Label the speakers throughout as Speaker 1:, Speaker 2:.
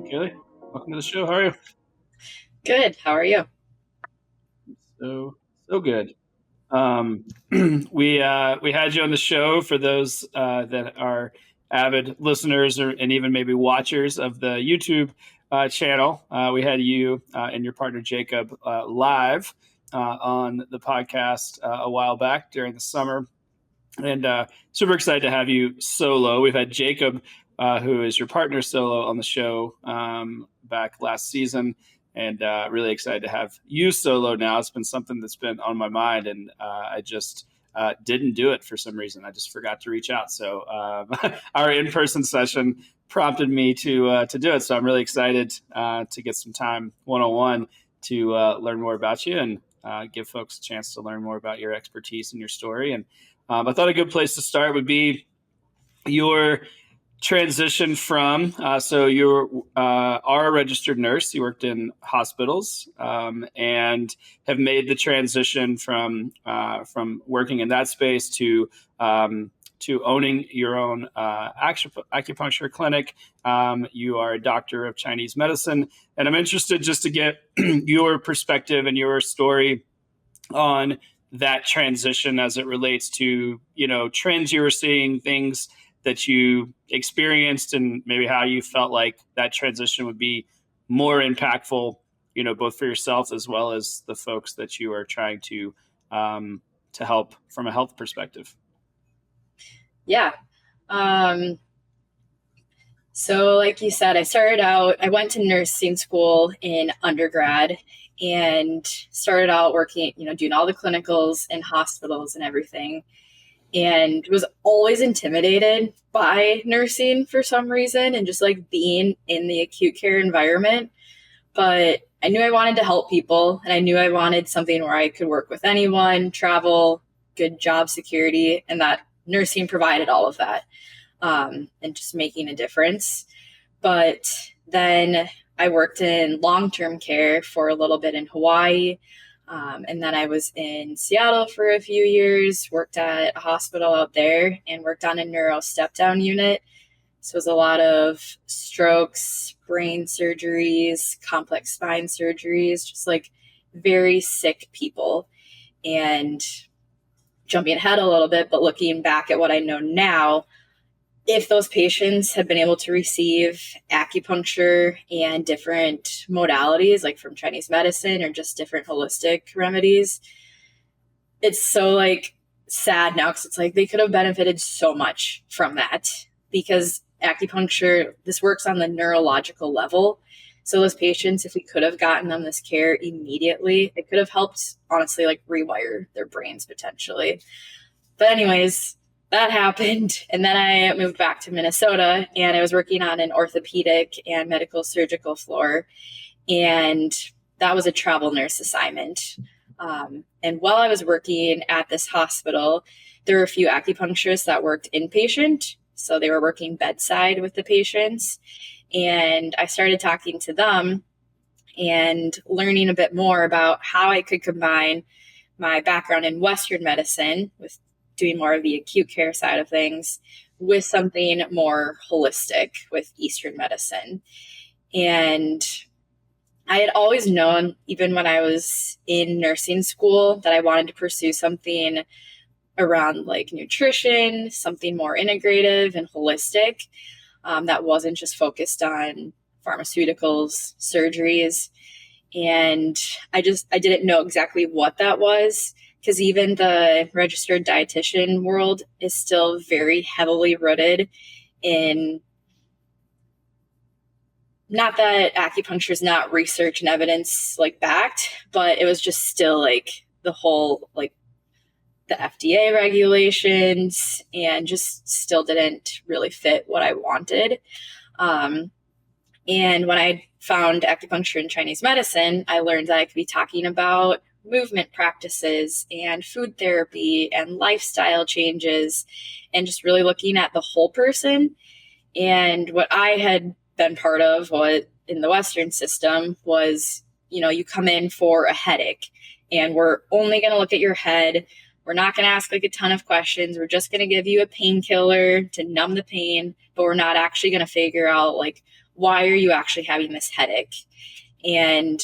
Speaker 1: Kailee. Welcome to the show. How are you?
Speaker 2: Good. How are you?
Speaker 1: So good. Um, we had you on the show for those that are avid listeners and even maybe watchers of the YouTube channel. We had you and your partner Jacob live on the podcast a while back during the summer, and super excited to have you solo. We've had Jacob, who is your partner, solo on the show back last season, and really excited to have you solo now. It's been something that's been on my mind, and I just didn't do it for some reason. I just forgot to reach out. So our in-person session prompted me to do it. So I'm really excited to get some time one-on-one to learn more about you and give folks a chance to learn more about your expertise and your story. And I thought a good place to start would be your transition from, so you are a registered nurse. You worked in hospitals and have made the transition from working in that space to owning your own acupuncture clinic. You are a doctor of Chinese medicine, and I'm interested just to get your perspective and your story on that transition as it relates to, trends you were seeing, things that you experienced, and maybe how you felt like that transition would be more impactful, both for yourself as well as the folks that you are trying to help from a health perspective.
Speaker 2: Yeah. So like you said, I went to nursing school in undergrad and started out working, doing all the clinicals in hospitals and everything. And was always intimidated by nursing for some reason and just like being in the acute care environment. But I knew I wanted to help people, and I knew I wanted something where I could work with anyone, travel, good job security, and that nursing provided all of that, and just making a difference. But then I worked in long-term care for a little bit in Hawaii. And then I was in Seattle for a few years, worked at a hospital out there, and worked on a neuro step-down unit. So it was a lot of strokes, brain surgeries, complex spine surgeries, just like very sick people. And jumping ahead a little bit, but looking back at what I know now, if those patients had been able to receive acupuncture and different modalities, like from Chinese medicine or just different holistic remedies, it's so like sad now because it's like they could have benefited so much from that, because acupuncture, this works on the neurological level. So those patients, if we could have gotten them this care immediately, it could have helped, honestly, like rewire their brains potentially. But anyways, that happened. And then I moved back to Minnesota, and I was working on an orthopedic and medical surgical floor. And that was a travel nurse assignment. And while I was working at this hospital, there were a few acupuncturists that worked inpatient. So they were working bedside with the patients. And I started talking to them and learning a bit more about how I could combine my background in Western medicine with doing more of the acute care side of things with something more holistic with Eastern medicine. And I had always known, even when I was in nursing school, that I wanted to pursue something around like nutrition, something more integrative and holistic, that wasn't just focused on pharmaceuticals, surgeries. And I didn't know exactly what that was, because even the registered dietitian world is still very heavily rooted in, not that acupuncture is not research and evidence like backed, but it was just still like the whole, like the FDA regulations, and just still didn't really fit what I wanted. And when I found acupuncture and Chinese medicine, I learned that I could be talking about movement practices and food therapy and lifestyle changes, and just really looking at the whole person. And what I had been part of in the Western system was, you come in for a headache, and we're only going to look at your head. We're not going to ask like a ton of questions. We're just going to give you a painkiller to numb the pain, but we're not actually going to figure out like why are you actually having this headache? And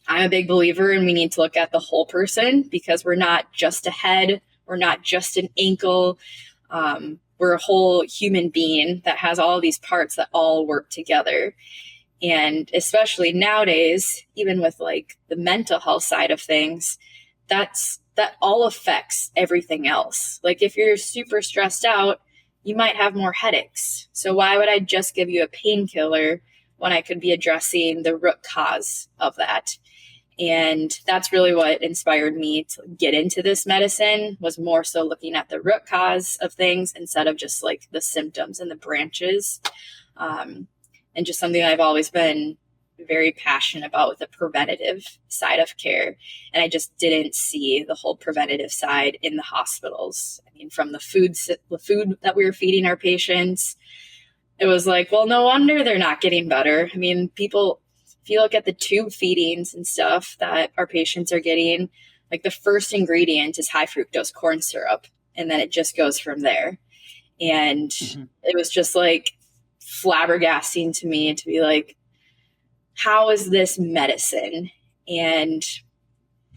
Speaker 2: I'm a big believer in we need to look at the whole person, because we're not just a head, we're not just an ankle. We're a whole human being that has all these parts that all work together. And especially nowadays, even with like the mental health side of things, that all affects everything else. Like if you're super stressed out, you might have more headaches. So why would I just give you a painkiller when I could be addressing the root cause of that? And that's really what inspired me to get into this medicine, was more so looking at the root cause of things instead of just like the symptoms and the branches. And just something I've always been very passionate about, with the preventative side of care. And I just didn't see the whole preventative side in the hospitals. I mean, from the food that we were feeding our patients, it was like, well, no wonder they're not getting better. I mean, people, if you look at the tube feedings and stuff that our patients are getting, like the first ingredient is high fructose corn syrup, and then it just goes from there. And it was just like flabbergasting to me to be like, how is this medicine? And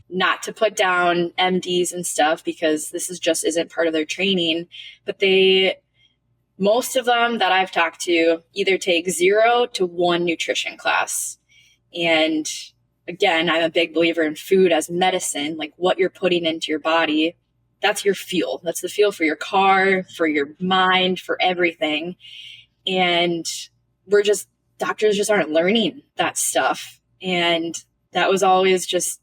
Speaker 2: not to put down MDs and stuff, because this isn't part of their training, but most of them that I've talked to either take 0 to 1 nutrition class. And again, I'm a big believer in food as medicine, like what you're putting into your body. That's your fuel. That's the fuel for your car, for your mind, for everything. And doctors just aren't learning that stuff. And that was always just,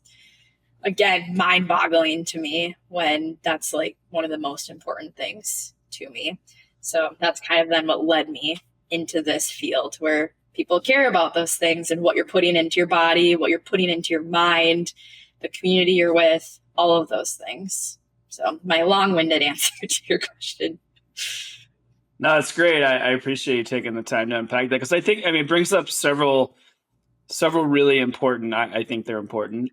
Speaker 2: again, mind-boggling to me, when that's like one of the most important things to me. So that's kind of then what led me into this field, where people care about those things and what you're putting into your body, what you're putting into your mind, the community you're with, all of those things. So my long-winded answer to your question.
Speaker 1: No, it's great. I appreciate you taking the time to unpack that, because I think, it brings up several really important, I think they're important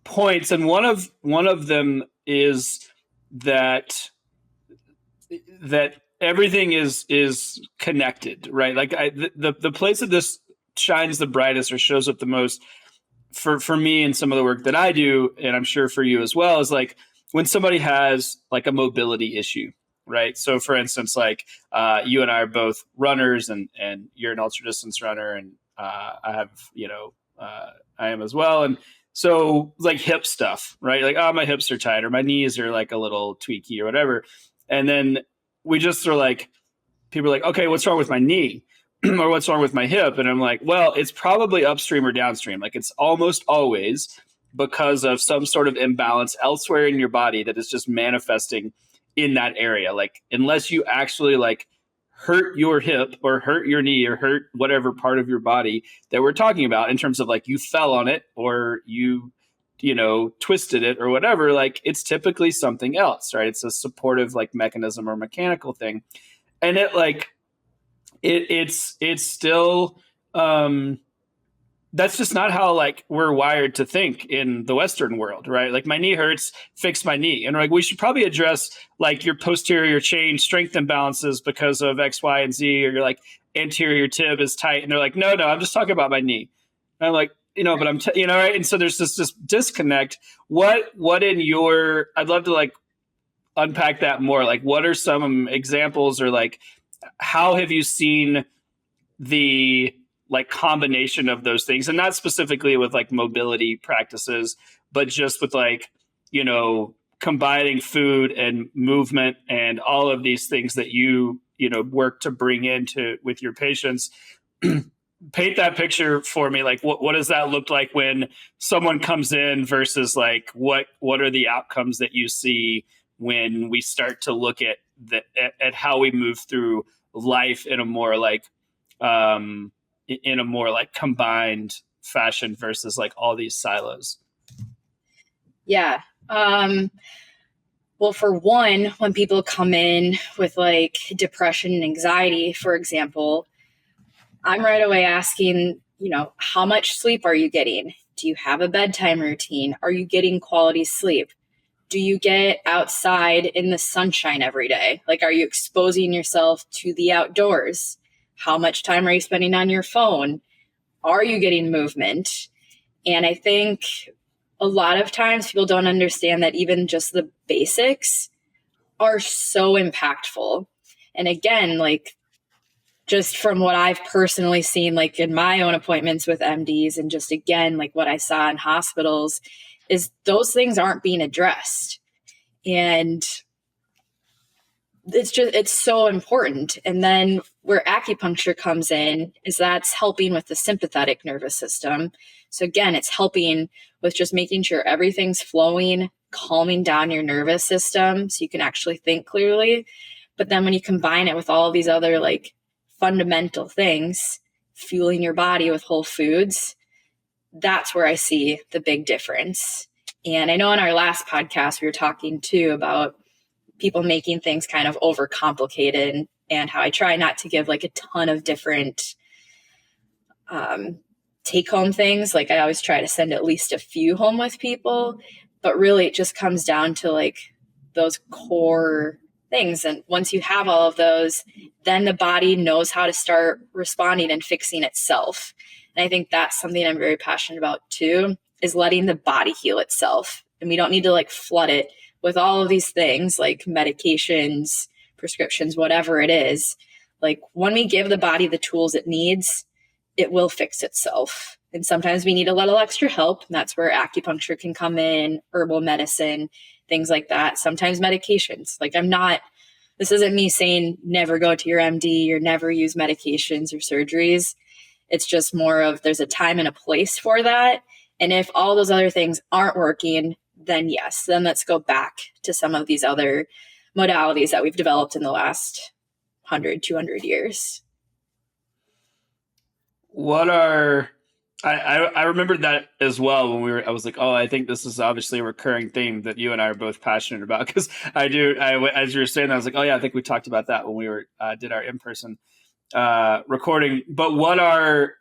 Speaker 1: points. And one of them is that everything is connected, right? Like the place that this shines the brightest or shows up the most for me and some of the work that I do, and I'm sure for you as well, is like when somebody has like a mobility issue, right? So for instance, like you and I are both runners, and you're an ultra distance runner, and I have, I am as well. And so like hip stuff, right? Like, oh, my hips are tight, or my knees are like a little tweaky or whatever. And then we just are like, people are like, okay, what's wrong with my knee? Or what's wrong with my hip? And I'm like, well, it's probably upstream or downstream. Like it's almost always because of some sort of imbalance elsewhere in your body that is just manifesting in that area. Like unless you actually like hurt your hip or hurt your knee or hurt whatever part of your body that we're talking about, in terms of like you fell on it or you twisted it or whatever, like it's typically something else, right? It's a supportive like mechanism or mechanical thing. And it's still that's just not how like we're wired to think in the Western world, right? Like my knee hurts, fix my knee. And like we should probably address like your posterior chain strength imbalances because of X, Y, and Z, or your like anterior tib is tight. And they're like, no, I'm just talking about my knee. And I'm like, but I'm, right. And so there's this disconnect. What I'd love to like unpack that more. Like what are some examples, or like, how have you seen the like combination of those things, and not specifically with like mobility practices, but just with like, combining food and movement and all of these things that you work to bring into with your patients. Paint that picture for me. Like what does that look like when someone comes in versus like what are the outcomes that you see when we start to look at how we move through life in a more like combined fashion versus like all these silos?
Speaker 2: Yeah. Well, for one, when people come in with like depression and anxiety, for example, I'm right away asking, how much sleep are you getting? Do you have a bedtime routine? Are you getting quality sleep? Do you get outside in the sunshine every day? Like, are you exposing yourself to the outdoors? How much time are you spending on your phone? Are you getting movement? And I think a lot of times people don't understand that even just the basics are so impactful. And again, like just from what I've personally seen, like in my own appointments with MDs, and just again, like what I saw in hospitals, is those things aren't being addressed. And it's so important. And then where acupuncture comes in is that's helping with the sympathetic nervous system. So again, it's helping with just making sure everything's flowing, calming down your nervous system so you can actually think clearly. But then when you combine it with all of these other like fundamental things, fueling your body with whole foods, that's where I see the big difference. And I know in our last podcast, we were talking too about people making things kind of overcomplicated, and how I try not to give like a ton of different take home things. Like I always try to send at least a few home with people, but really it just comes down to like those core things. And once you have all of those, then the body knows how to start responding and fixing itself. And I think that's something I'm very passionate about too, is letting the body heal itself. And we don't need to like flood it with all of these things like medications, prescriptions, whatever it is. Like when we give the body the tools it needs, it will fix itself. And sometimes we need a little extra help. And that's where acupuncture can come in, herbal medicine, things like that. Sometimes medications. Like this isn't me saying never go to your MD or never use medications or surgeries. It's just more of there's a time and a place for that. And if all those other things aren't working, then yes, then let's go back to some of these other modalities that we've developed in the last 100, 200 years.
Speaker 1: I remembered that as well when I was like, oh, I think this is obviously a recurring theme that you and I are both passionate about, because as you were saying that, I was like, oh yeah, I think we talked about that when we did our in-person recording. But what are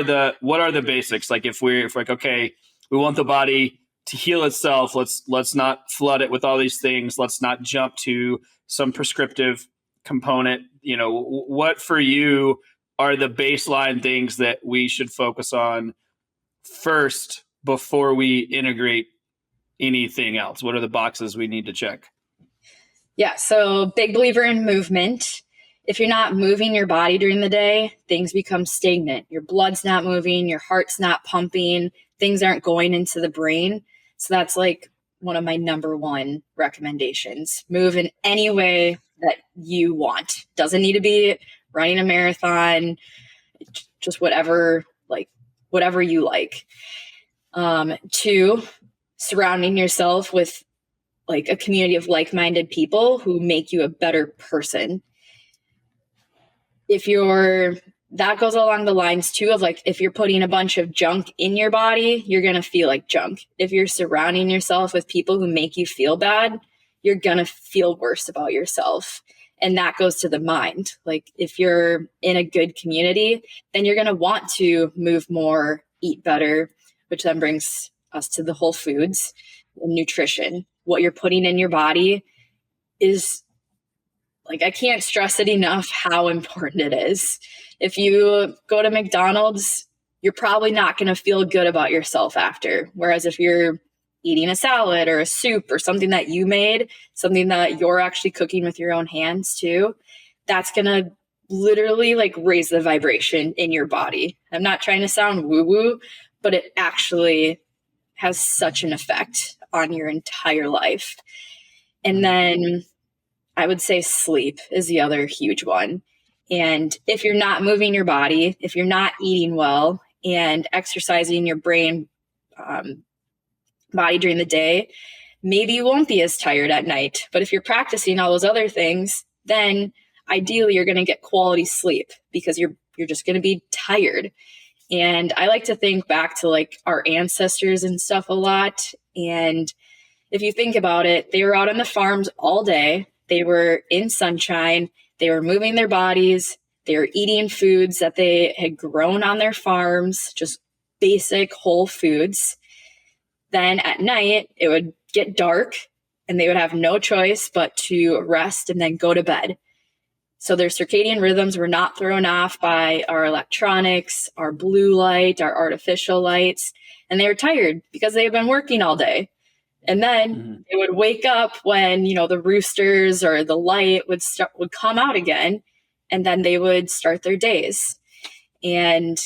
Speaker 1: the basics? Like if we're like, okay, we want the body to heal itself, let's not flood it with all these things. Let's not jump to some prescriptive component. What for you are the baseline things that we should focus on first before we integrate anything else? What are the boxes we need to check?
Speaker 2: Yeah, so big believer in movement. If you're not moving your body during the day, things become stagnant. Your blood's not moving, your heart's not pumping, things aren't going into the brain. So that's like one of my number one recommendations. Move in any way that you want. Doesn't need to be running a marathon, just whatever you like. 2, surrounding yourself with like a community of like-minded people who make you a better person. That goes along the lines too of like, if you're putting a bunch of junk in your body, you're going to feel like junk. If you're surrounding yourself with people who make you feel bad, you're going to feel worse about yourself. And that goes to the mind. Like if you're in a good community, then you're going to want to move more, eat better, which then brings us to the whole foods and nutrition. What you're putting in your body is like, I can't stress it enough how important it is. If you go to McDonald's, you're probably not going to feel good about yourself after. Whereas if you're eating a salad or a soup or something that you made, something that you're actually cooking with your own hands too, that's going to literally like raise the vibration in your body. I'm not trying to sound woo-woo, but it actually has such an effect on your entire life. And then I would say sleep is the other huge one. And if you're not moving your body, if you're not eating well and exercising your brain, body during the day, maybe you won't be as tired at night. But if you're practicing all those other things, then ideally you're going to get quality sleep because you're just going to be tired. And I like to think back to like our ancestors and stuff a lot. And if you think about it, they were out on the farms all day. They were in sunshine. They were moving their bodies. They were eating foods that they had grown on their farms, just basic whole foods. Then at night, it would get dark and they would have no choice but to rest and then go to bed. So their circadian rhythms were not thrown off by our electronics, our blue light, our artificial lights, and they were tired because they had been working all day. And then they would wake up when, the roosters or the light would come out again, and then they would start their days. And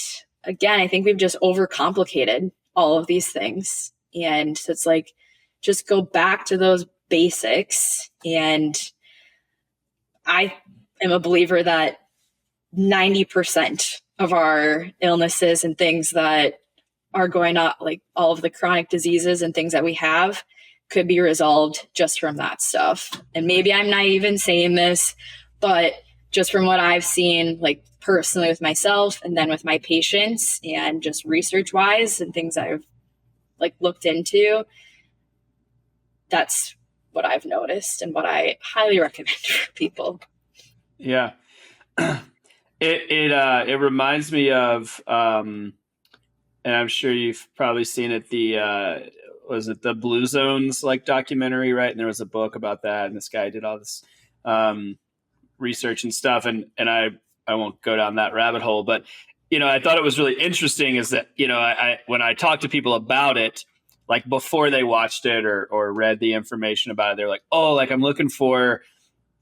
Speaker 2: again, I think we've just overcomplicated all of these things. And so it's like, just go back to those basics. And I am a believer that 90% of our illnesses and things that are going on, like all of the chronic diseases and things that we have, could be resolved just from that stuff. And maybe I'm naive in saying this, but just from what I've seen, like personally with myself and then with my patients and just research wise and things I've like looked into, that's what I've noticed and what I highly recommend for people.
Speaker 1: Yeah. It reminds me of, and I'm sure you've probably seen it, was it the Blue Zones like documentary, right? And there was a book about that, and this guy did all this research and stuff, and I won't go down that rabbit hole, but I thought it was really interesting is that I when I talked to people about it, like before they watched it or read the information about it, they're like, oh, like I'm looking for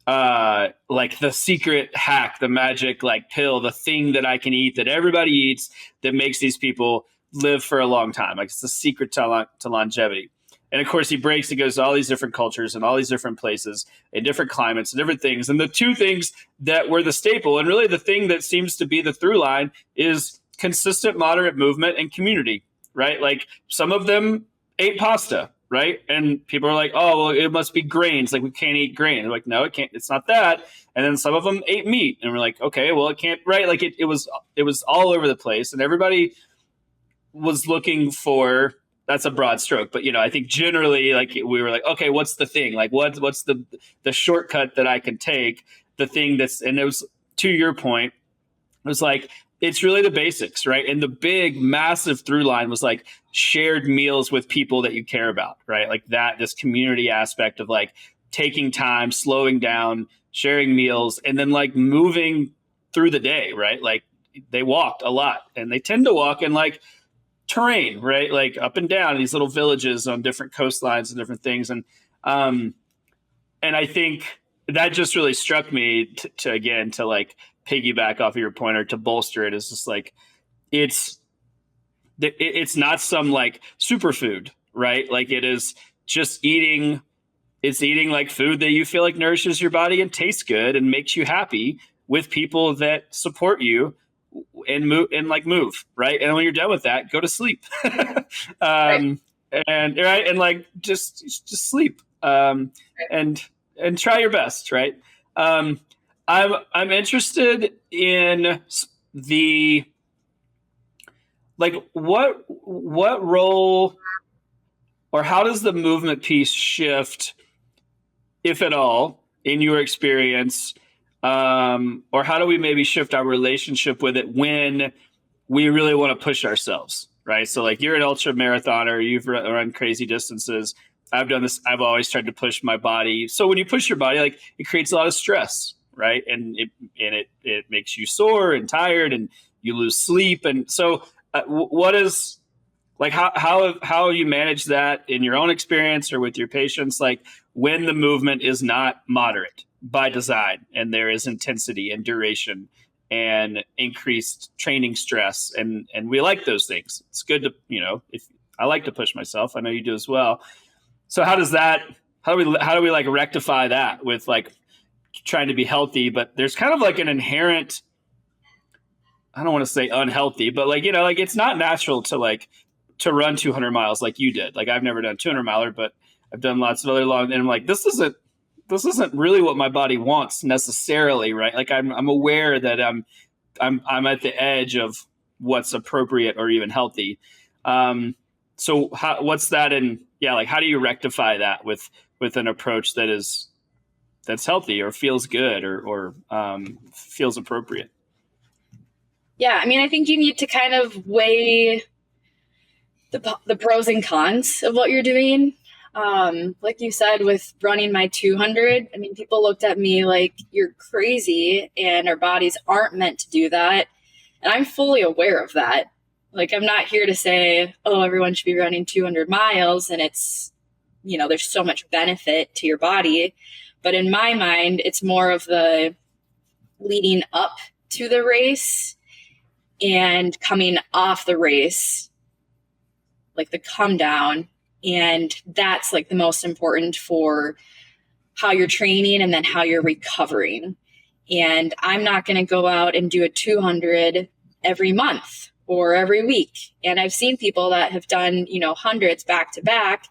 Speaker 1: like the secret hack, the magic like pill, the thing that I can eat that everybody eats that makes these people live for a long time. Like it's the secret to longevity. And of course he goes to all these different cultures and all these different places and different climates and different things. And the two things that were the staple and really the thing that seems to be the through line is consistent moderate movement and community, right? Like some of them ate pasta, right? And people are like, oh, well, it must be grains. Like we can't eat grain. They're like, no, it can't. It's not that. And then some of them ate meat and we're like, okay, well, it can't, right? Like it was all over the place and everybody was looking for, that's a broad stroke, but I think generally like we were like, okay, what's the thing? Like what's the shortcut that I can take, the thing that's, and it was to your point, it was like, it's really the basics, right? And the big massive through line was like shared meals with people that you care about, right? Like this community aspect of like taking time, slowing down, sharing meals, and then like moving through the day, right? Like they walked a lot and they tend to walk in like terrain, right? Like up and down these little villages on different coastlines and different things. And I think that just really struck me to like piggyback off of your point or to bolster it. Is just like, it's not some like superfood, right? Like it is just eating like food that you feel like nourishes your body and tastes good and makes you happy with people that support you and move, right? And when you're done with that, go to sleep. Right. And like just sleep. And try your best, right? I'm interested in the like what role or how does the movement piece shift, if at all, in your experience? Or how do we maybe shift our relationship with it when we really want to push ourselves, right? So like you're an ultra marathoner, you've run crazy distances. I've done this. I've always tried to push my body. So when you push your body, like it creates a lot of stress, right? And it makes you sore and tired and you lose sleep. And so what is like, how you manage that in your own experience or with your patients, like when the movement is not moderate by design and there is intensity and duration and increased training stress and we like those things. It's good to, if I like to push myself, I know you do as well. So how do we like rectify that with like trying to be healthy, but there's kind of like an inherent, I don't want to say unhealthy, but like, like it's not natural to run 200 miles like you did. Like I've never done 200 miler, but I've done lots of other long, and I'm like, this isn't really what my body wants necessarily, right? Like I'm aware that I'm at the edge of what's appropriate or even healthy. So what's that like how do you rectify that with an approach that's healthy or feels good or feels appropriate?
Speaker 2: Yeah, I mean, I think you need to kind of weigh the pros and cons of what you're doing. Like you said, with running my 200, I mean, people looked at me like you're crazy and our bodies aren't meant to do that. And I'm fully aware of that. Like, I'm not here to say, oh, everyone should be running 200 miles and it's, there's so much benefit to your body. But in my mind, it's more of the leading up to the race and coming off the race, like the come down. And that's like the most important for how you're training and then how you're recovering. And I'm not going to go out and do a 200 every month or every week. And I've seen people that have done, hundreds back to back.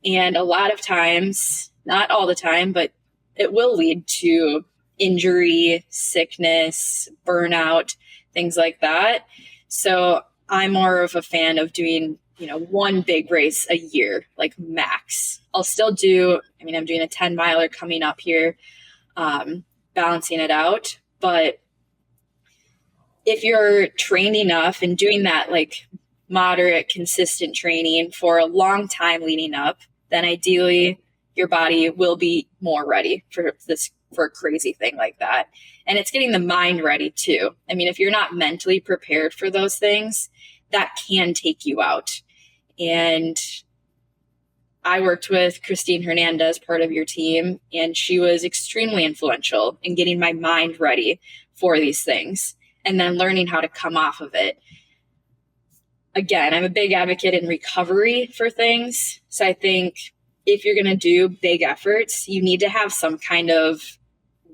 Speaker 2: And a lot of times, not all the time, but it will lead to injury, sickness, burnout, things like that. So I'm more of a fan of doing, one big race a year, like max. I'll still do, I'm doing a 10 miler coming up here, balancing it out. But if you're trained enough and doing that like moderate, consistent training for a long time leading up, then ideally your body will be more ready for a crazy thing like that. And it's getting the mind ready too. I mean, if you're not mentally prepared for those things, that can take you out. And I worked with Christine Hernandez, part of your team, and she was extremely influential in getting my mind ready for these things and then learning how to come off of it. Again, I'm a big advocate in recovery for things. So I think if you're going to do big efforts, you need to have some kind of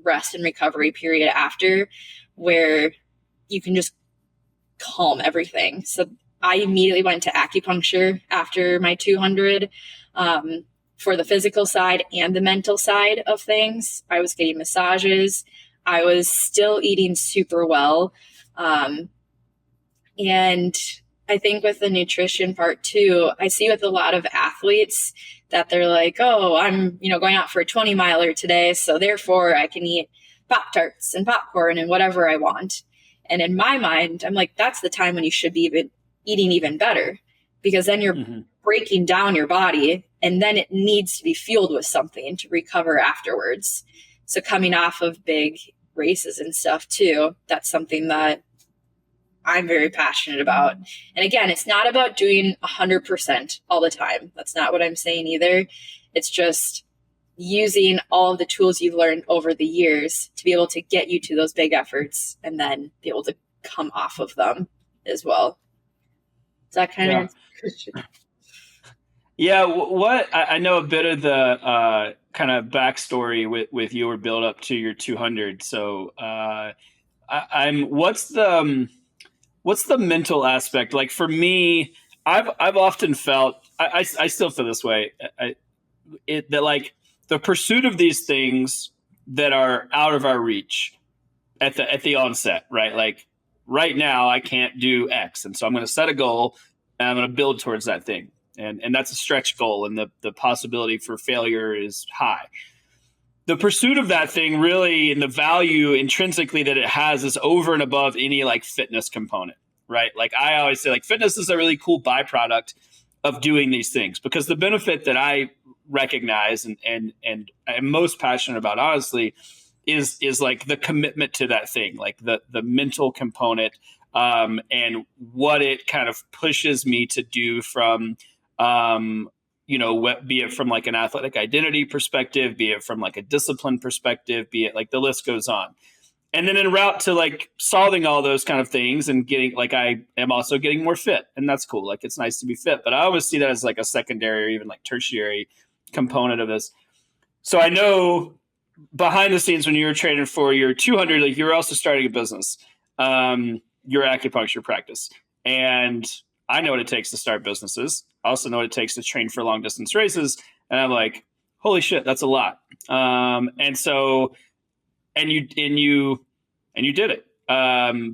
Speaker 2: rest and recovery period after where you can just calm everything. So I immediately went to acupuncture after my 200 for the physical side and the mental side of things. I was getting massages. I was still eating super well. And I think with the nutrition part too, I see with a lot of athletes that they're like, oh, I'm, going out for a 20 miler today. So therefore I can eat Pop-Tarts and popcorn and whatever I want. And in my mind, I'm like, that's the time when you should be eating even better, because then you're breaking down your body and then it needs to be fueled with something to recover afterwards. So coming off of big races and stuff too, that's something that I'm very passionate about. And again, it's not about doing 100% all the time. That's not what I'm saying either. It's just using all of the tools you've learned over the years to be able to get you to those big efforts and then be able to come off of them as well. Is that kind of Christian?
Speaker 1: Yeah, what I know a bit of the kind of backstory with your build up to your 200. So what's the mental aspect? Like for me, I've often felt I still feel this way. That like the pursuit of these things that are out of our reach at the onset, right? Like right now I can't do X, and so I'm going to set a goal and I'm going to build towards that thing. And that's a stretch goal, and the possibility for failure is high. The pursuit of that thing really, and the value intrinsically that it has, is over and above any like fitness component, right? Like I always say, like fitness is a really cool byproduct of doing these things, because the benefit that I recognize and I'm most passionate about, honestly, is like the commitment to that thing, like the mental component, and what it kind of pushes me to do from be it from like an athletic identity perspective, be it from like a discipline perspective, be it like the list goes on. And then en route to like solving all those kind of things and getting, like, I am also getting more fit, and that's cool. Like it's nice to be fit, but I always see that as like a secondary or even like tertiary component of this. So I know behind the scenes when you were training for your 200, like you were also starting a business, your acupuncture practice. And I know what it takes to start businesses. I also know what it takes to train for long distance races. And I'm like, holy shit, that's a lot. And so, and you did it,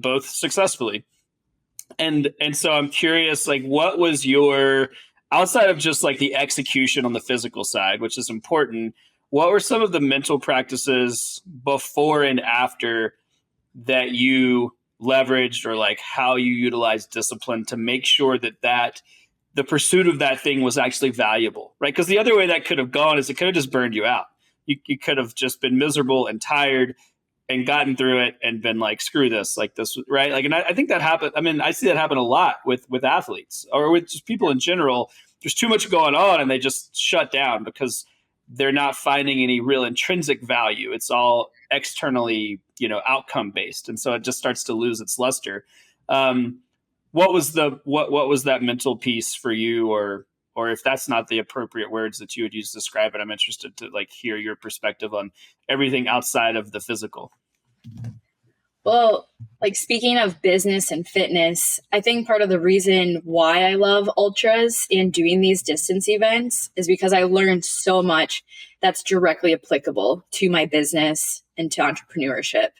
Speaker 1: both successfully. And so I'm curious, like, what was your, outside of just like the execution on the physical side, which is important, what were some of the mental practices before and after that you leveraged, or like how you utilized discipline to make sure that the pursuit of that thing was actually valuable, right? Because the other way that could have gone is it could have just burned you out. You could have just been miserable and tired and gotten through it and been like, screw this, like this, right? Like, and I think that happened. I mean, I see that happen a lot with athletes or with just people in general. There's too much going on and they just shut down because they're not finding any real intrinsic value. It's all externally, outcome based. And so it just starts to lose its luster. What was that mental piece for you, or if that's not the appropriate words that you would use to describe it, I'm interested to like hear your perspective on everything outside of the physical.
Speaker 2: Well, like speaking of business and fitness, I think part of the reason why I love ultras and doing these distance events is because I learned so much that's directly applicable to my business and to entrepreneurship.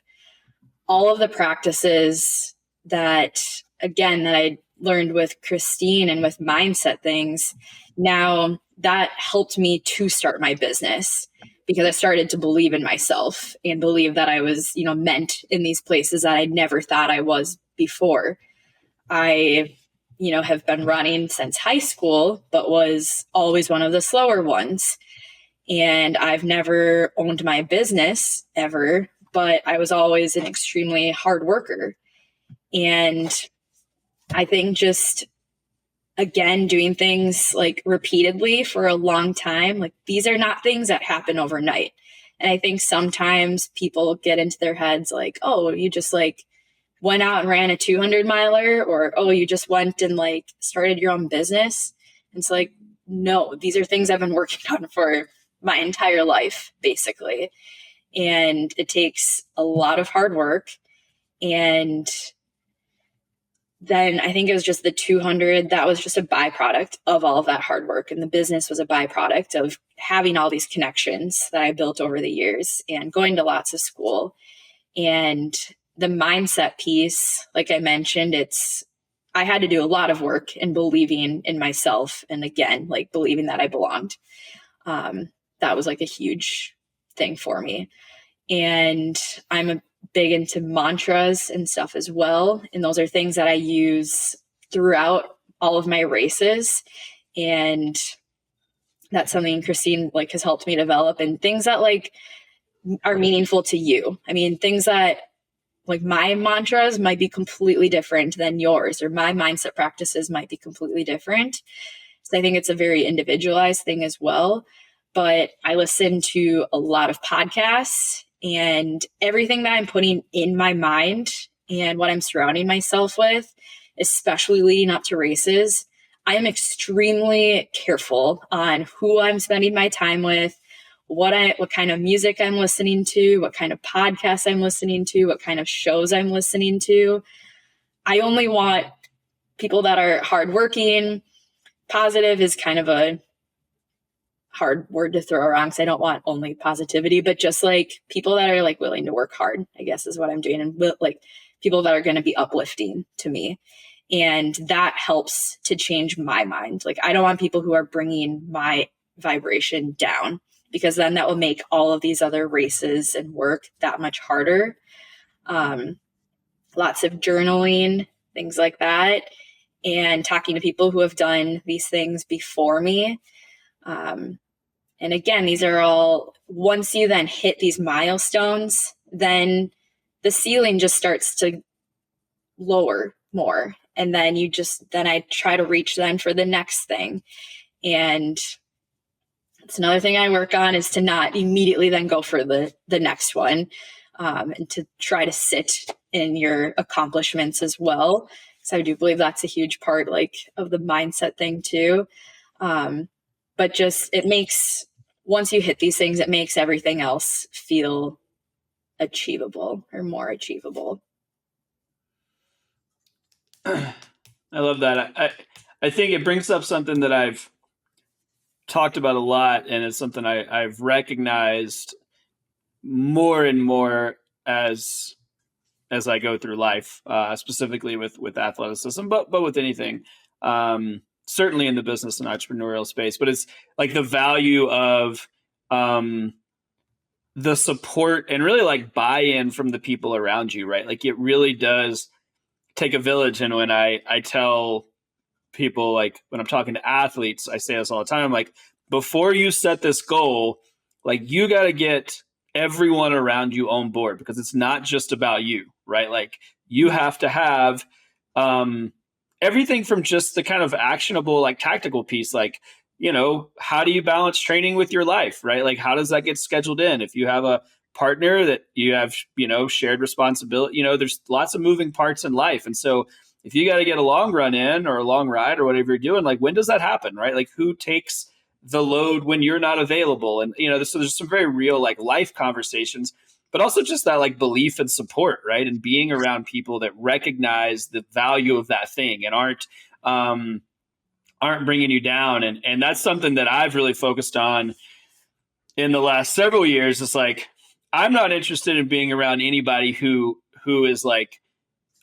Speaker 2: All of the practices that I learned with Christine and with mindset things, now that helped me to start my business because I started to believe in myself and believe that I was, meant in these places that I never thought I was before. I, have been running since high school, but was always one of the slower ones. And I've never owned my business ever, but I was always an extremely hard worker. And I think just, again, doing things like repeatedly for a long time, like these are not things that happen overnight. And I think sometimes people get into their heads like, oh, you just like went out and ran a 200 miler, or, oh, you just went and like started your own business. And it's like, no, these are things I've been working on for my entire life, basically. And it takes a lot of hard work. And then I think it was just the 200 that was just a byproduct of all of that hard work. And the business was a byproduct of having all these connections that I built over the years and going to lots of school. And the mindset piece, like I mentioned, I had to do a lot of work in believing in myself. And again, like believing that I belonged. That was like a huge thing for me. And I'm big into mantras and stuff as well. And those are things that I use throughout all of my races. And that's something Christine like has helped me develop, and things that like are meaningful to you. I mean, things that like my mantras might be completely different than yours, or my mindset practices might be completely different. So I think it's a very individualized thing as well. But I listen to a lot of podcasts, and everything that I'm putting in my mind and what I'm surrounding myself with, especially leading up to races, I am extremely careful on who I'm spending my time with, what kind of music I'm listening to, what kind of podcasts I'm listening to, what kind of shows I'm listening to. I only want people that are hardworking. Positive is kind of a hard word to throw around because I don't want only positivity, but just like people that are like willing to work hard, I guess is what I'm doing. And like people that are going to be uplifting to me. And that helps to change my mind. Like I don't want people who are bringing my vibration down, because then that will make all of these other races and work that much harder. Lots of journaling, things like that, and talking to people who have done these things before me. And again, these are all, once you then hit these milestones, then the ceiling just starts to lower more. And then then I try to reach then for the next thing. And it's another thing I work on, is to not immediately then go for the next one, and to try to sit in your accomplishments as well. So I do believe that's a huge part like of the mindset thing too. But just, once you hit these things, it makes everything else feel achievable or more achievable.
Speaker 1: I love that. I think it brings up something that I've talked about a lot, and it's something I've recognized more and more as I go through life, specifically with athleticism, but with anything. Certainly in the business and entrepreneurial space, but it's like the value of the support and really like buy-in from the people around you, right? Like it really does take a village. And when I tell people, like when I'm talking to athletes, I say this all the time. I'm like, before you set this goal, like you got to get everyone around you on board, because it's not just about you, right? Like you have to have um, everything from just the kind of actionable, like tactical piece, like, how do you balance training with your life, right? Like, how does that get scheduled in? If you have a partner that you have, shared responsibility, there's lots of moving parts in life. And so if you got to get a long run in or a long ride or whatever you're doing, like when does that happen, right? Like who takes the load when you're not available? And, so there's some very real like life conversations, but also just that like belief and support, right? And being around people that recognize the value of that thing and aren't bringing you down. And that's something that I've really focused on in the last several years. It's like, I'm not interested in being around anybody who is like,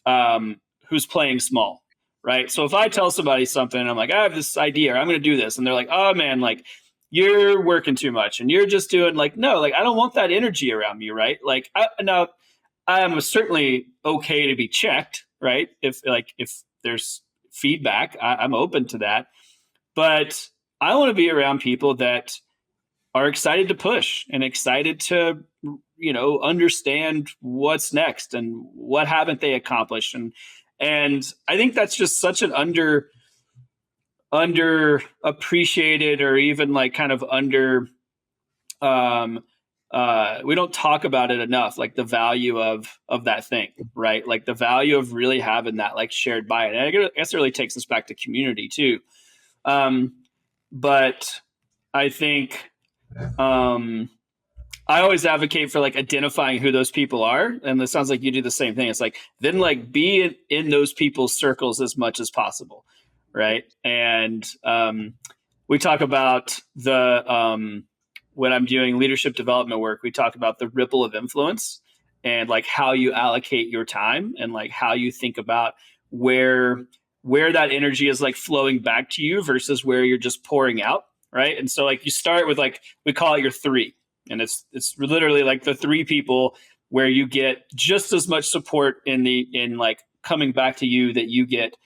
Speaker 1: who's playing small, right? So if I tell somebody something, I'm like, I have this idea, or I'm going to do this. And they're like, oh man, like you're working too much and you're just doing like, no, like I don't want that energy around me, right? Like now I am certainly okay to be checked, right? If there's feedback, I'm open to that. But I want to be around people that are excited to push and excited to, understand what's next and what haven't they accomplished. And I think that's just such an under appreciated, or even like kind of we don't talk about it enough, like the value of that thing, right? Like the value of really having that like shared buy-in. And I guess it really takes us back to community too. But I think I always advocate for like identifying who those people are. And it sounds like you do the same thing. It's like, then like be in those people's circles as much as possible. Right. And we talk about when I'm doing leadership development work, we talk about the ripple of influence and like how you allocate your time and like how you think about where that energy is like flowing back to you versus where you're just pouring out. Right. And so like you start with like, we call it your three. And it's literally like the three people where you get just as much support in like coming back to you that you get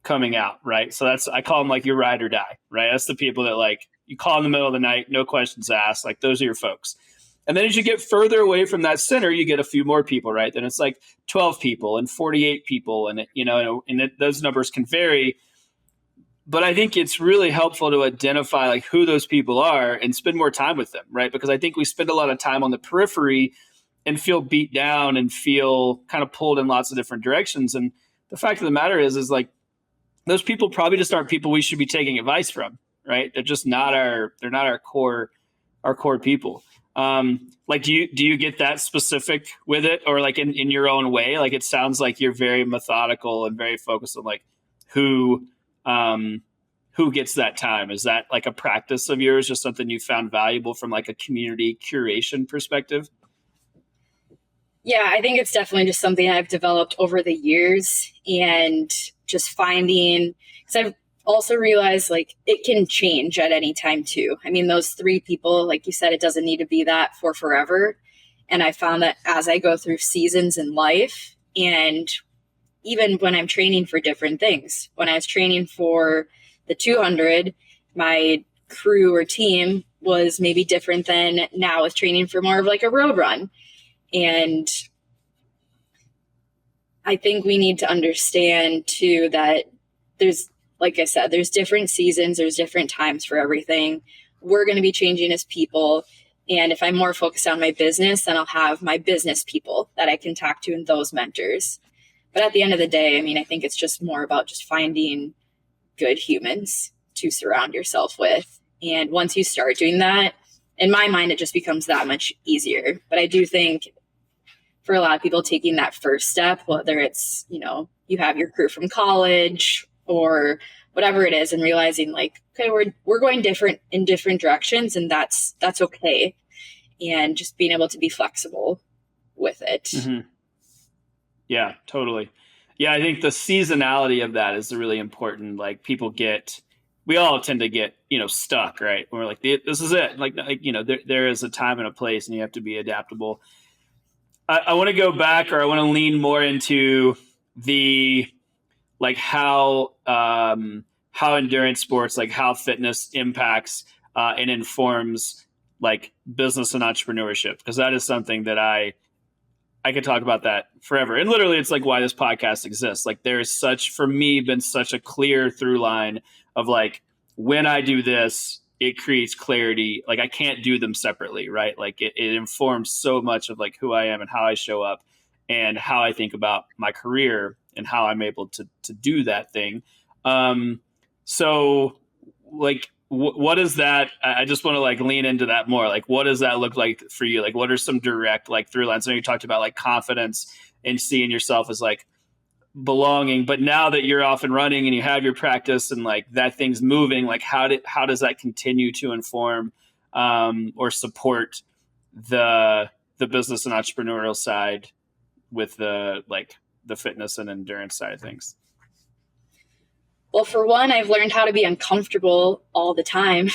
Speaker 1: coming out, right? So I call them like your ride or die, right? That's the people that like you call in the middle of the night, no questions asked, like those are your folks. And then as you get further away from that center, you get a few more people, right? Then it's like 12 people and 48 people, and those numbers can vary. But I think it's really helpful to identify like who those people are and spend more time with them, right? Because I think we spend a lot of time on the periphery and feel beat down and feel kind of pulled in lots of different directions. And the fact of the matter is like those people probably just aren't people we should be taking advice from, right? They're just not our core people. Like, do you get that specific with it, or like in your own way? Like, it sounds like you're very methodical and very focused on like who gets that time. Is that like a practice of yours, just something you found valuable from like a community curation perspective?
Speaker 2: Yeah, I think it's definitely just something I've developed over the years, and just finding, because I've also realized like it can change at any time too. I mean, those three people, like you said, it doesn't need to be that for forever. And I found that as I go through seasons in life, and even when I'm training for different things, when I was training for the 200, my crew or team was maybe different than now with training for more of like a road run. And I think we need to understand too that there's, like I said, there's different seasons, there's different times for everything. We're going to be changing as people. And if I'm more focused on my business, then I'll have my business people that I can talk to and those mentors. But at the end of the day, I mean, I think it's just more about just finding good humans to surround yourself with. And once you start doing that, in my mind, it just becomes that much easier. But I do think for a lot of people taking that first step, whether it's, you have your crew from college or whatever it is, and realizing like, okay, we're going different in different directions, and that's okay. And just being able to be flexible with it.
Speaker 1: Mm-hmm. Yeah, totally. Yeah, I think the seasonality of that is really important. Like we all tend to get, stuck, right? We're like, this is it. Like there is a time and a place, and you have to be adaptable. I want to go back, or I want to lean more into the, like how how endurance sports, like how fitness impacts and informs like business and entrepreneurship, because that is something that I could talk about that forever. And literally, it's like why this podcast exists. Like there's such, for me, been such a clear through line of like, when I do this, it creates clarity. Like I can't do them separately, right? Like it informs so much of like who I am and how I show up and how I think about my career and how I'm able to do that thing. So like, what is that? I just want to like lean into that more. Like, what does that look like for you? Like, what are some direct like through lines? I know you talked about like confidence and seeing yourself as like belonging, but now that you're off and running and you have your practice and like that thing's moving, like how does that continue to inform or support the business and entrepreneurial side with the like the fitness and endurance side of things?
Speaker 2: Well, for one, I've learned how to be uncomfortable all the time.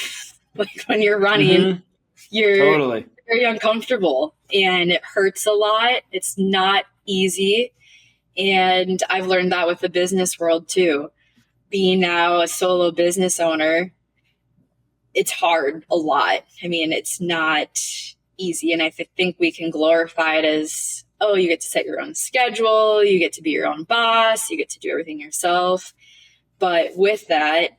Speaker 2: Like when you're running, you're
Speaker 1: Totally.
Speaker 2: very uncomfortable and it hurts a lot. It's not easy. And I've learned that with the business world too. Being now a solo business owner, it's hard a lot. I mean, it's not easy. And I think we can glorify it as, oh, you get to set your own schedule, you get to be your own boss, you get to do everything yourself. But with that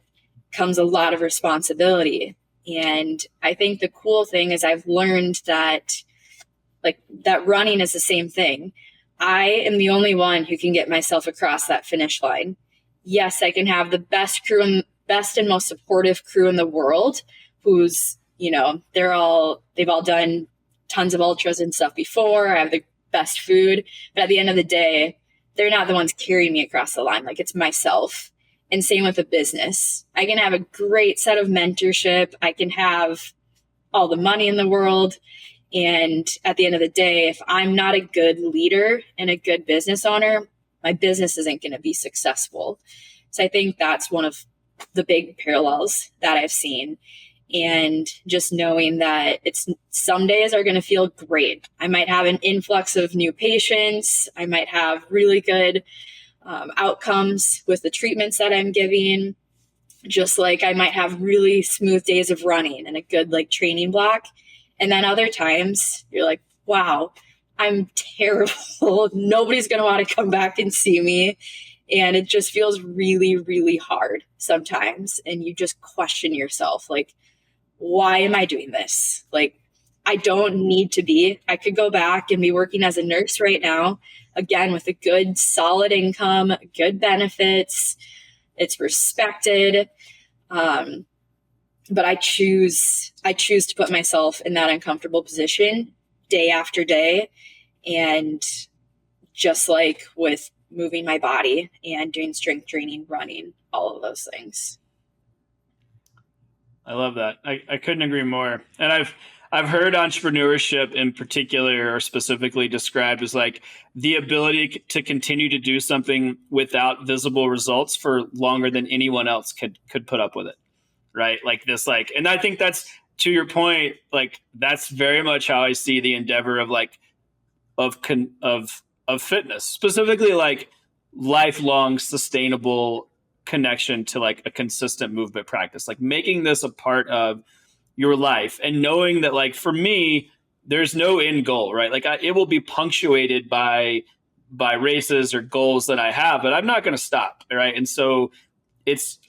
Speaker 2: comes a lot of responsibility. And I think the cool thing is I've learned that like that running is the same thing. I am the only one who can get myself across that finish line. Yes, I can have the best crew and best and most supportive crew in the world who's, you know, they've all done tons of ultras and stuff before. I have the best food, but at the end of the day, they're not the ones carrying me across the line. Like it's myself. And same with a business. I can have a great set of mentorship. I can have all the money in the world. And at the end of the day, if I'm not a good leader and a good business owner, my business isn't going to be successful. So I think that's one of the big parallels that I've seen. And just knowing that it's some days are going to feel great. I might have an influx of new patients. I might have really good outcomes with the treatments that I'm giving. Just like I might have really smooth days of running and a good like training block. And then other times you're like, wow, I'm terrible. Nobody's going to want to come back and see me. And it just feels really, really hard sometimes. And you just question yourself, like, why am I doing this? Like, I don't need to be. I could go back and be working as a nurse right now, again, with a good, solid income, good benefits. It's respected. But I choose to put myself in that uncomfortable position day after day. And just like with moving my body and doing strength training, running, all of those things.
Speaker 1: I love that. I couldn't agree more. And I've heard entrepreneurship in particular or specifically described as like the ability to continue to do something without visible results for longer than anyone else could put up with it. Right. Like this, like, and I think that's to your point, like that's very much how I see the endeavor of like, of fitness, specifically like lifelong sustainable connection to like a consistent movement practice, like making this a part of your life and knowing that like for me there's no end goal, right? Like it will be punctuated by races or goals that I have, but I'm not going to stop, right? And so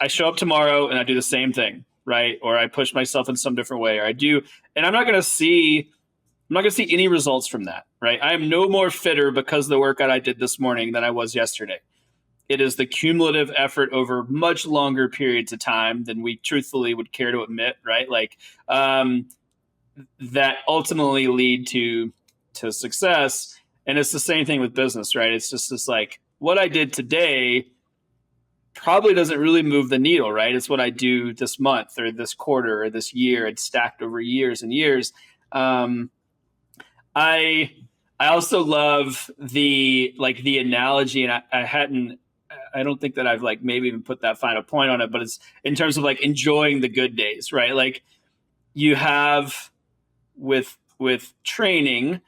Speaker 1: I show up tomorrow and I do the same thing, right? Or I push myself in some different way, or I do, and I'm not going to see any results from that, right? I am no more fitter because of the workout I did this morning than I was yesterday. It is the cumulative effort over much longer periods of time than we truthfully would care to admit, right? Like that ultimately lead to success. And it's the same thing with business, right? It's just this like what I did today probably doesn't really move the needle, right? It's what I do this month or this quarter or this year. It's stacked over years and years. I also love the analogy, and I don't think that I've like maybe even put that final point on it, but it's in terms of like enjoying the good days, right? Like you have with training,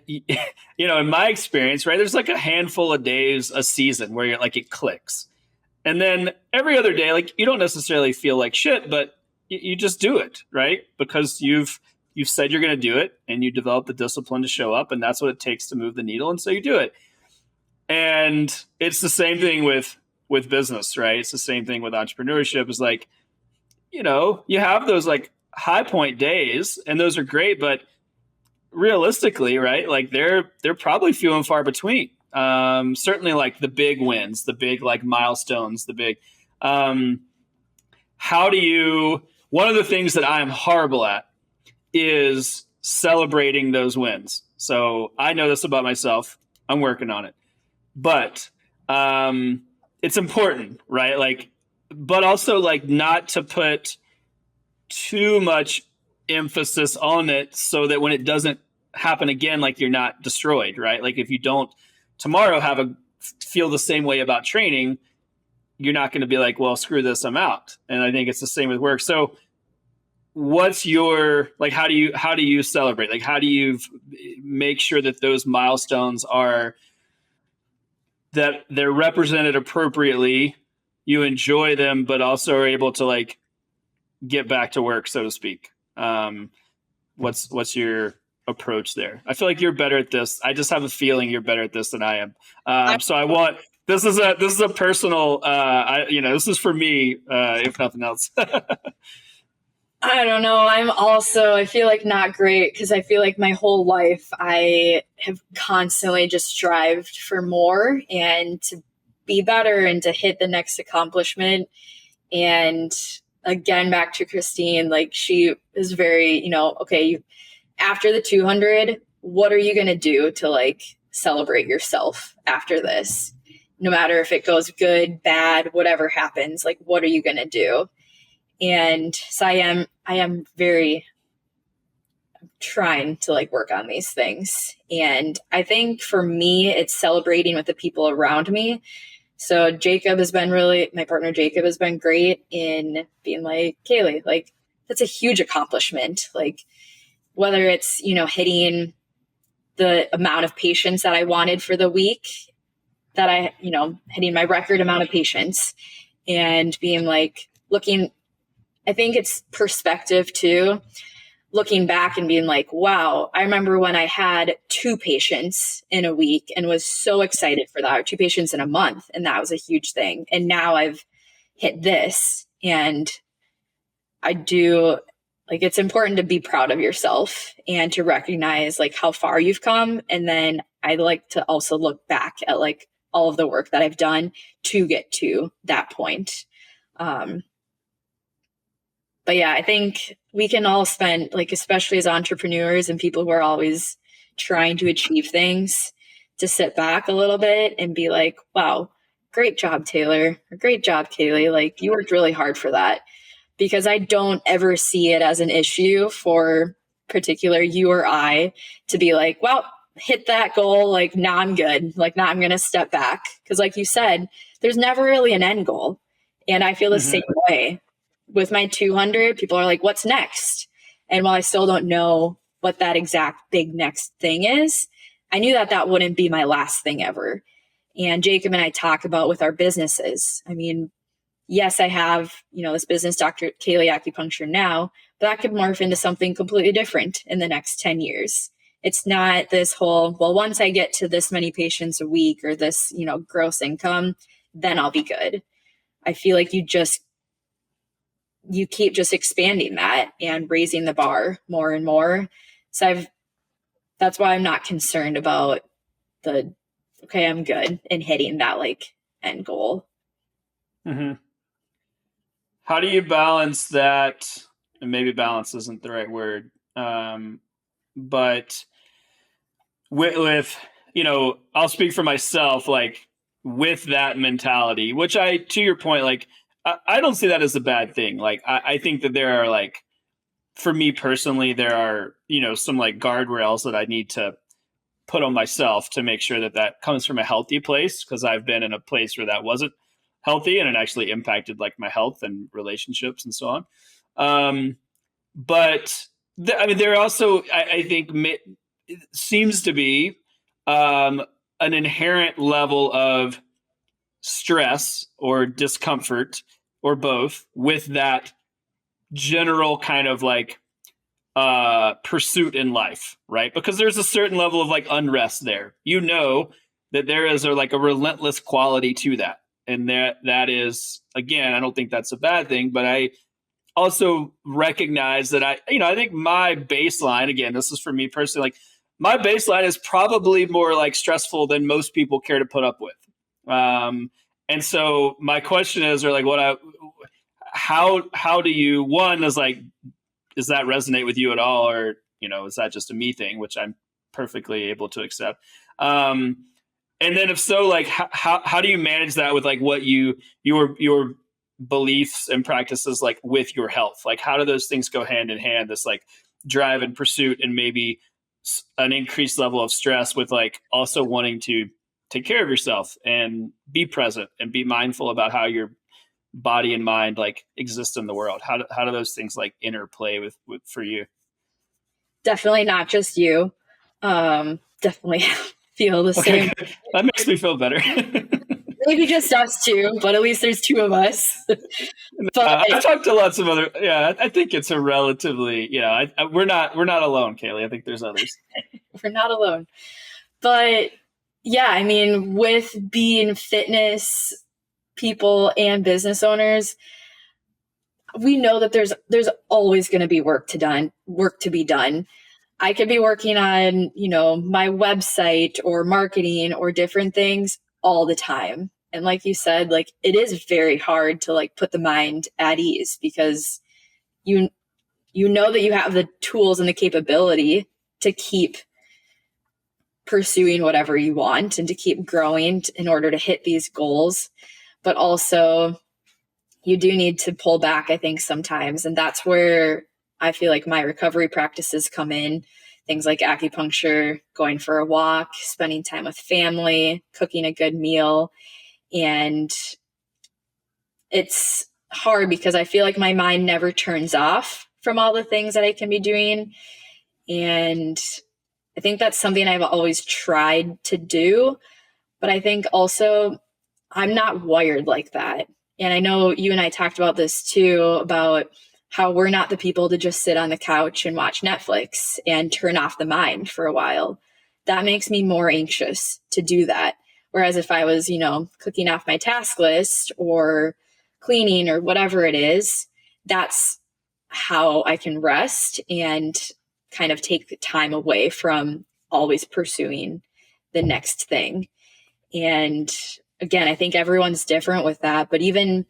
Speaker 1: in my experience, right, there's like a handful of days a season where you're like, it clicks. And then every other day, like you don't necessarily feel like shit, but you just do it, right? Because you've said you're going to do it and you develop the discipline to show up, and that's what it takes to move the needle. And so you do it. And it's the same thing with business, right? It's the same thing with entrepreneurship. Is like, you have those like high point days, and those are great, but realistically, right? Like they're probably few and far between. Certainly, like the big wins, the big like milestones, the big. How do you? One of the things that I am horrible at is celebrating those wins. So I know this about myself. I'm working on it, but it's important, right? Like, but also like not to put too much emphasis on it so that when it doesn't happen again, like you're not destroyed, right? Like if you don't tomorrow feel the same way about training, you're not going to be like, well, screw this, I'm out. And I think it's the same with work. So what's your, like, how do you celebrate? Like, how do you make sure that those milestones that they're represented appropriately, you enjoy them, but also are able to like get back to work, so to speak? What's your approach there? I feel like you're better at this. I just have a feeling you're better at this than I am. So I want, this is a personal, this is for me, if nothing else.
Speaker 2: I don't know. I feel like not great because I feel like my whole life I have constantly just strived for more and to be better and to hit the next accomplishment. And again, back to Christine, like she is very, okay, after the 200, what are you going to do to like celebrate yourself after this? No matter if it goes good, bad, whatever happens, like what are you going to do? And so I am very trying to like work on these things. And I think for me, it's celebrating with the people around me. So my partner Jacob has been great in being like, Kailee, like that's a huge accomplishment. Like whether it's, hitting the amount of patients that I wanted for the week, that hitting my record amount of patients and being like I think it's perspective too, looking back and being like, wow, I remember when I had 2 patients in a week and was so excited for that, or 2 patients in a month. And that was a huge thing. And now I've hit this, and I do like, it's important to be proud of yourself and to recognize like how far you've come. And then I like to also look back at like all of the work that I've done to get to that point. But yeah, I think we can all spend, like, especially as entrepreneurs and people who are always trying to achieve things, to sit back a little bit and be like, wow, great job, Taylor, or great job, Kailee. Like you worked really hard for that. Because I don't ever see it as an issue for particular you or I to be like, well, hit that goal. Like now I'm good. Like now I'm going to step back. Because like you said, there's never really an end goal. And I feel the same way. With my 200, people are like, what's next? And while I still don't know what that exact big next thing is, I knew that wouldn't be my last thing ever. And Jacob and I talk about with our businesses. I mean, yes, I have, this business, Dr. Kailee Acupuncture now, but that could morph into something completely different in the next 10 years. It's not this whole, well, once I get to this many patients a week or this, gross income, then I'll be good. I feel like you keep just expanding that and raising the bar more and more. So that's why I'm not concerned about okay, I'm good in hitting that like end goal.
Speaker 1: Mm-hmm. How do you balance that? And maybe balance isn't the right word. But with, I'll speak for myself, like with that mentality, which to your point, like, I don't see that as a bad thing. Like, I think that there are like, for me personally, there are, some like guardrails that I need to put on myself to make sure that comes from a healthy place. Cause I've been in a place where that wasn't healthy and it actually impacted like my health and relationships and so on. But there are also, I think seems to be an inherent level of stress or discomfort or both with that general kind of like pursuit in life, right? Because there's a certain level of like unrest there. You know that there is like a relentless quality to that. And that is, again, I don't think that's a bad thing, but I also recognize that I think my baseline, again, this is for me personally, like my baseline is probably more like stressful than most people care to put up with. And so my question is, or like how do you, one is like, does that resonate with you at all? Or, is that just a me thing, which I'm perfectly able to accept? And then if so, like how do you manage that with like what your beliefs and practices like with your health? Like how do those things go hand in hand? This like drive and pursuit and maybe an increased level of stress with like also wanting to take care of yourself and be present and be mindful about how your body and mind like exist in the world. How do those things like interplay with for you?
Speaker 2: Definitely not just you. Definitely feel the same.
Speaker 1: That makes me feel better.
Speaker 2: Maybe just us two, but at least there's two of us. But
Speaker 1: I've talked to lots of other. Yeah, I think it's a relatively. Yeah, we're not alone, Kailee. I think there's others.
Speaker 2: We're not alone. But yeah, I mean, with being fitness people and business owners, we know that there's always going to be work to be done. I could be working on, my website or marketing or different things all the time. And like you said, like it is very hard to like put the mind at ease because you know that you have the tools and the capability to keep pursuing whatever you want and to keep growing in order to hit these goals. But also you do need to pull back, I think, sometimes. And that's where I feel like my recovery practices come in. Things like acupuncture, going for a walk, spending time with family, cooking a good meal. And it's hard because I feel like my mind never turns off from all the things that I can be doing. And I think that's something I've always tried to do. But I think also I'm not wired like that. And I know you and I talked about this too, about how we're not the people to just sit on the couch and watch Netflix and turn off the mind for a while. That makes me more anxious to do that. Whereas if I was, cooking off my task list or cleaning or whatever it is, that's how I can rest and kind of take the time away from always pursuing the next thing. And again, I think everyone's different with that. But even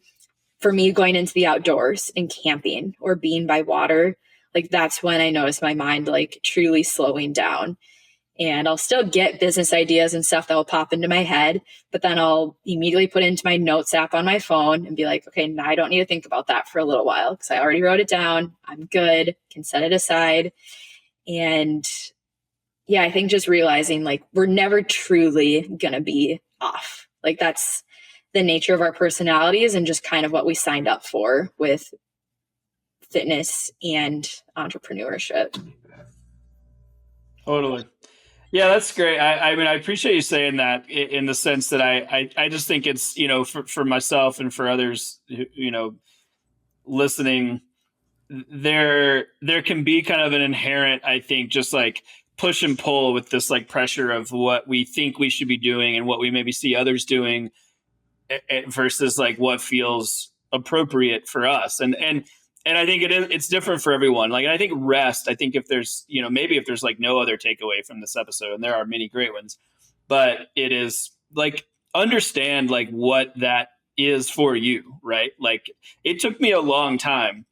Speaker 2: for me, going into the outdoors and camping or being by water, like that's when I notice my mind like truly slowing down. And I'll still get business ideas and stuff that will pop into my head, but then I'll immediately put it into my notes app on my phone and be like, okay, now I don't need to think about that for a little while because I already wrote it down. I'm good, can set it aside. And yeah, I think just realizing like we're never truly going to be off. Like that's the nature of our personalities and just kind of what we signed up for with fitness and entrepreneurship.
Speaker 1: Totally. Yeah, that's great. I mean, I appreciate you saying that in the sense that I just think it's, for myself and for others, listening, there can be kind of an inherent, I think, just like push and pull with this like pressure of what we think we should be doing and what we maybe see others doing versus like what feels appropriate for us. And I think it's different for everyone. Like, I think rest, I think if there's, maybe if there's like no other takeaway from this episode, and there are many great ones, but it is like, understand like what that is for you, right? Like it took me a long time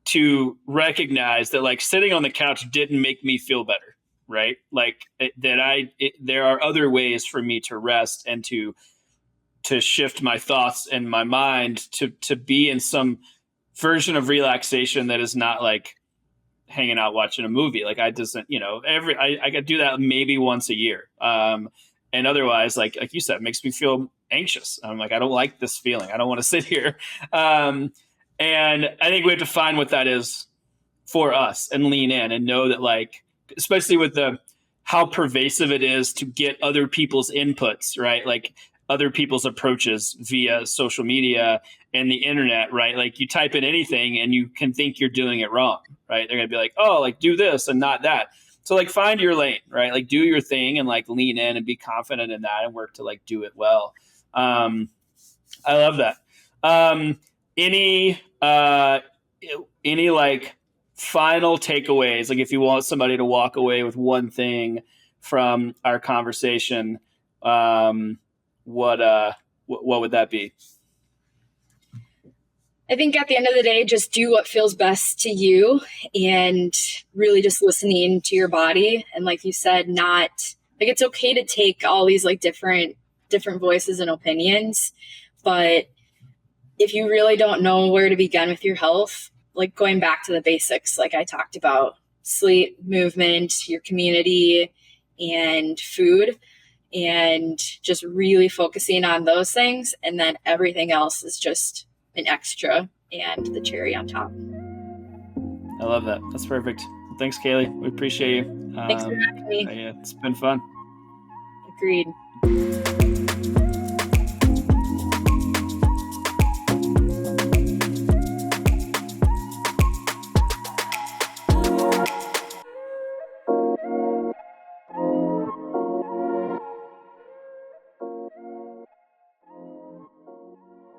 Speaker 1: to recognize that like sitting on the couch didn't make me feel better, right? Like there are other ways for me to rest and to shift my thoughts and my mind to be in some version of relaxation that is not like hanging out watching a movie. Like I doesn't, I could do that maybe once a year. And otherwise, like you said, it makes me feel anxious. I'm like, I don't like this feeling. I don't want to sit here. And I think we have to find what that is for us and lean in and know that, like, especially with the how pervasive it is to get other people's inputs, right? Like other people's approaches via social media and the internet, right? Like you type in anything and you can think you're doing it wrong, right? They're going to be like, oh, like do this and not that. So like find your lane, right? Like do your thing and like lean in and be confident in that and work to like do it well. I love that. Any like final takeaways? Like if you want somebody to walk away with one thing from our conversation, what would that be?
Speaker 2: I think at the end of the day, just do what feels best to you and really just listening to your body. And like you said, not like it's okay to take all these like different voices and opinions, but if you really don't know where to begin with your health, like going back to the basics, like I talked about, sleep, movement, your community, and food, and just really focusing on those things. And then everything else is just an extra and the cherry on top.
Speaker 1: I love that. That's perfect. Well, thanks, Kailee. We appreciate you.
Speaker 2: Thanks for having me.
Speaker 1: Yeah, it's been fun.
Speaker 2: Agreed.